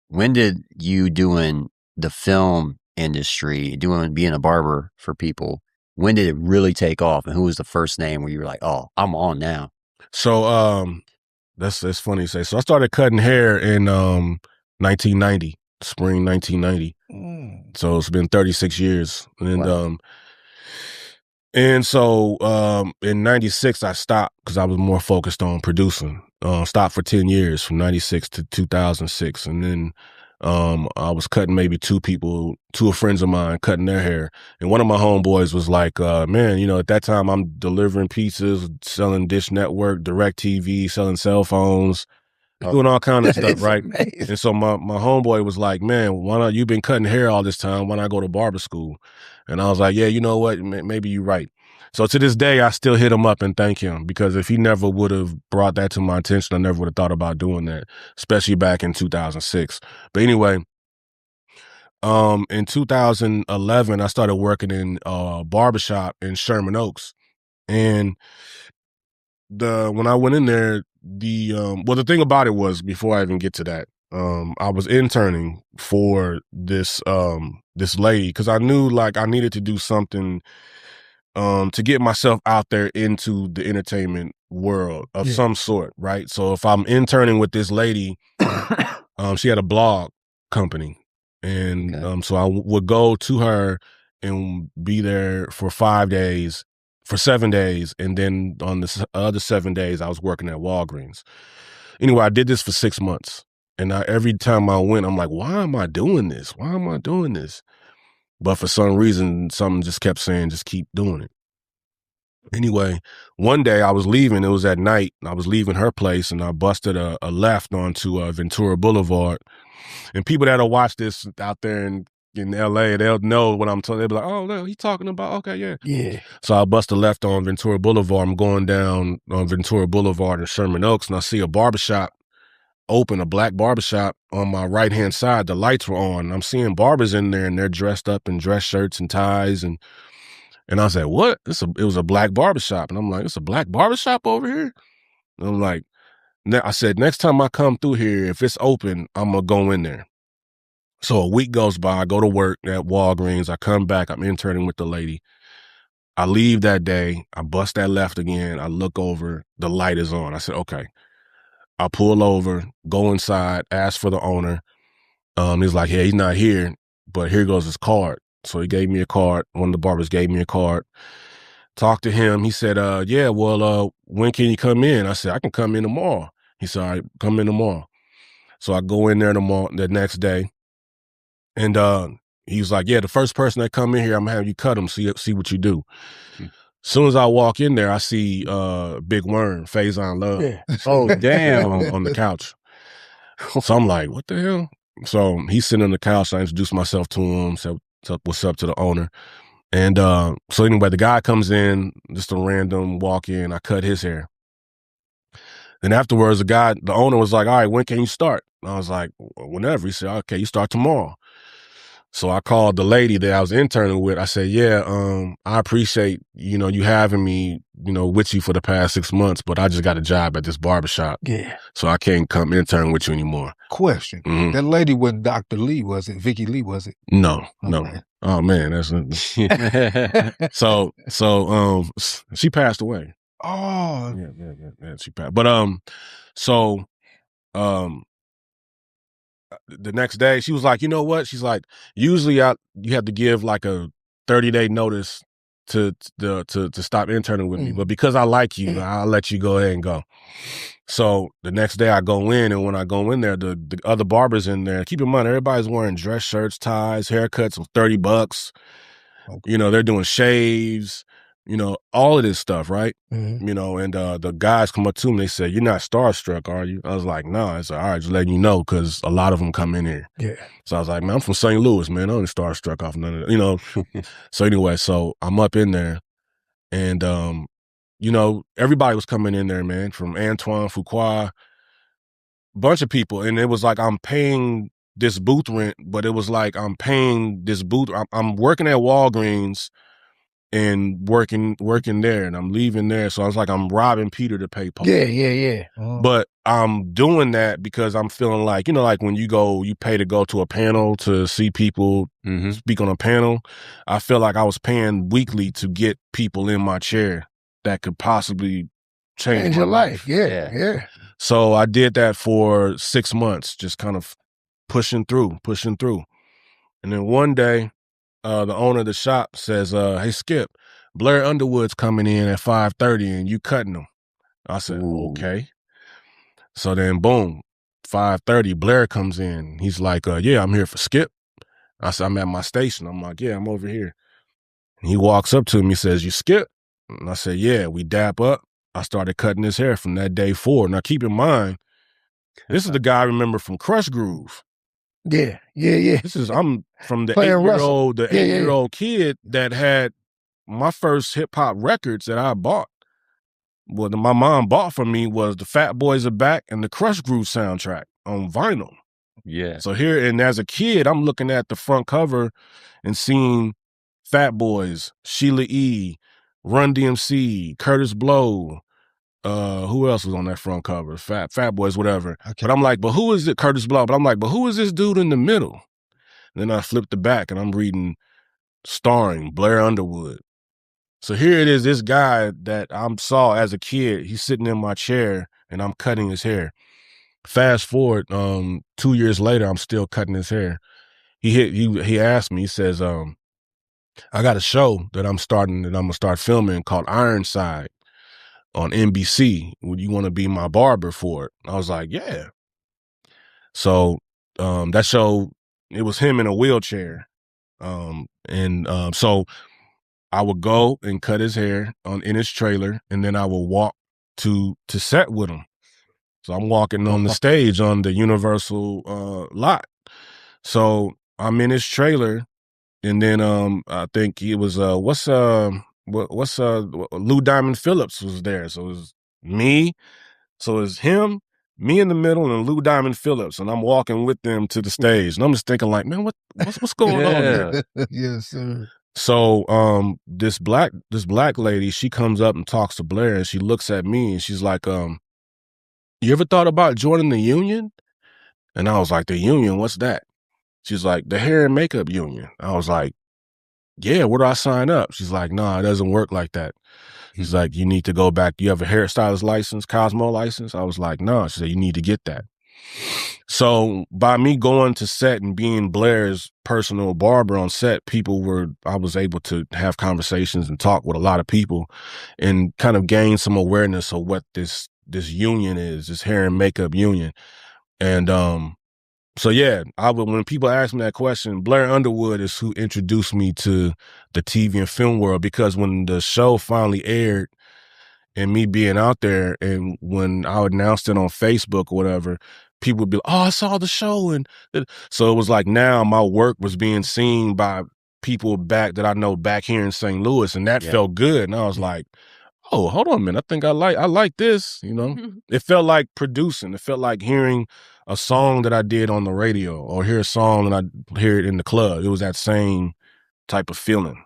when did you doing the film industry, being a barber for people, when did it really take off? And who was the first name where you were like, oh, I'm on now? So that's funny you say. So I started cutting hair in 1990, spring 1990. So it's been 36 years. Wow. And so in 96 I stopped because I was more focused on producing. Stopped for 10 years from 96 to 2006. And then I was cutting maybe two friends of mine cutting their hair. And one of my homeboys was like, man, at that time I'm delivering pizzas, selling Dish Network, Direct TV, selling cell phones, Oh, doing all kind of that stuff, is right? amazing. And so my homeboy was like, man, why not, you been cutting hair all this time, why not go to barber school? And I was like, yeah, you know what, maybe you're right. So to this day, I still hit him up and thank him, because if he never would have brought that to my attention, I never would have thought about doing that, especially back in 2006. But anyway, in 2011, I started working in a barbershop in Sherman Oaks. And when I went in there, the thing about it was, before I even get to that, I was interning for this lady, because I knew like I needed to do something to get myself out there into the entertainment world of some sort, right? So if I'm interning with this lady, she had a blog company, and Okay. so I would go to her and be there for 5 days, for 7 days, and then on the other 7 days, I was working at Walgreens. Anyway, I did this for 6 months, and every time I went, I'm like, why am I doing this? Why am I doing this? But for some reason, something just kept saying, just keep doing it. Anyway, one day I was leaving. It was at night. I was leaving her place, and I busted a left onto Ventura Boulevard. And people that'll watch this out there in LA, they'll know what I'm talking. They'll be like, "Oh, no, he's talking about." Okay, yeah. Yeah. So I bust a left on Ventura Boulevard. I'm going down on Ventura Boulevard in Sherman Oaks, and I see a barbershop open, a black barbershop on my right hand side. The lights were on. I'm seeing barbers in there, and they're dressed up in dress shirts and ties, and I said, "What?" It was a black barbershop, and I'm like, "It's a black barbershop over here." And I'm like, I said, "Next time I come through here, if it's open, I'm gonna go in there." So a week goes by, I go to work at Walgreens, I come back, I'm interning with the lady. I leave that day, I bust that left again, I look over, the light is on. I said, okay. I pull over, go inside, ask for the owner. He's like, yeah, he's not here, but here goes his card. So he gave me a card. One of the barbers gave me a card. Talked to him. He said, yeah, well, when can you come in? I said, I can come in tomorrow. He said, all right, come in tomorrow. So I go in there tomorrow, the next day. And he was like, yeah, the first person that come in here, I'm gonna have you cut him, see what you do. As soon as I walk in there, I see Big Worm, Faison Love. Yeah. Oh, damn. on the couch. So I'm like, what the hell? So he's sitting on the couch. I introduced myself to him, said, what's up to the owner. And so anyway, the guy comes in, just a random walk in. I cut his hair. Then afterwards, the owner was like, all right, when can you start? I was like, whenever. He said, okay, you start tomorrow. So I called the lady that I was interning with. I said, yeah, I appreciate, you having me, with you for the past 6 months, but I just got a job at this barbershop. Yeah. So I can't come intern with you anymore. Question. Mhm. That lady wasn't Dr. Lee, was it? Vicky Lee, was it? No. Okay. Oh man, so she passed away. Oh. Yeah, she passed. But so um the next day she was like, you know what? She's like, usually you have to give like a 30-day notice to stop interning with me, but because I like you, I'll let you go ahead and go. So the next day I go in, and when I go in there, the other barbers in there, keep in mind, everybody's wearing dress shirts, ties, haircuts of $30. Okay. They're doing shaves, all of this stuff, right? Mhm. And the guys come up to me, they say, you're not starstruck, are you? I was like, no. I said, all right, just letting you know, because a lot of them come in here. Yeah. So I was like, man, I'm from St. Louis, man. I ain't starstruck off none of that, So anyway, so I'm up in there, and everybody was coming in there, man, from Antoine Fuqua, bunch of people. And it was like, I'm paying this booth rent, but it was like, I'm paying this booth. I'm working at Walgreens, and working there, and I'm leaving there. So I was like, I'm robbing Peter to pay Paul. Yeah. But I'm doing that because I'm feeling like, like when you pay to go to a panel to see people speak on a panel. I feel like I was paying weekly to get people in my chair that could possibly change your my life. Yeah. So I did that for 6 months, just kind of pushing through. And then one day, the owner of the shop says, hey, Skip, Blair Underwood's coming in at 5:30 and you cutting him. I said, okay. So then, boom, 5:30, Blair comes in. He's like, yeah, I'm here for Skip. I said, I'm at my station. I'm like, yeah, I'm over here. And he walks up to me, he says, you Skip? And I said, yeah, we dap up. I started cutting his hair from that day forward. Now, keep in mind, this is the guy I remember from Crush Groove. Yeah. I'm from the Playing eight-year-old Russell. eight-year-old kid that had my first hip-hop records that I bought. What my mom bought for me was the Fat Boys Are Back and the Crush Groove soundtrack on vinyl. Yeah. So here, and as a kid, I'm looking at the front cover and seeing Fat Boys, Sheila E., Run DMC, Curtis Blow. Who else was on that front cover? Fat Boys, whatever. But I'm like, but who is it? Curtis Blow. But I'm like, but who is this dude in the middle? And then I flipped the back and I'm reading starring Blair Underwood. So here it is, this guy that I saw as a kid, he's sitting in my chair and I'm cutting his hair. Fast forward, 2 years later, I'm still cutting his hair. He asked me, he says, I got a show that I'm gonna start filming called Ironside on NBC. Would you want to be my barber for it? I was like, yeah. So that show, it was him in a wheelchair. So I would go and cut his hair in his trailer, and then I would walk to set with him. So I'm walking on the stage on the Universal lot. So I'm in his trailer, and then I think it was Lou Diamond Phillips was there. So it was me. So it's him, me in the middle, and Lou Diamond Phillips, and I'm walking with them to the stage, and I'm just thinking like, man, what's going on here? Yes, sir. So this black lady, she comes up and talks to Blair, and she looks at me and she's like, you ever thought about joining the union? And I was like, the union, what's that? She's like, the hair and makeup union. I was like, yeah, where do I sign up? She's like, no, it doesn't work like that. She's like, you need to go back. You have a hairstylist license, Cosmo license? I was like, no. She said, you need to get that. So by me going to set and being Blair's personal barber on set, I was able to have conversations and talk with a lot of people and kind of gain some awareness of what this union is, this hair and makeup union. And so yeah, when people ask me that question, Blair Underwood is who introduced me to the TV and film world, because when the show finally aired and me being out there, and when I announced it on Facebook or whatever, people would be like, oh, I saw the show. And so it was like now my work was being seen by people that I know back here in St. Louis, and that felt good. And I was like, oh, hold on a minute. I think I like this, It felt like producing. It felt like hearing a song that I did on the radio or hear a song and I hear it in the club. It was that same type of feeling.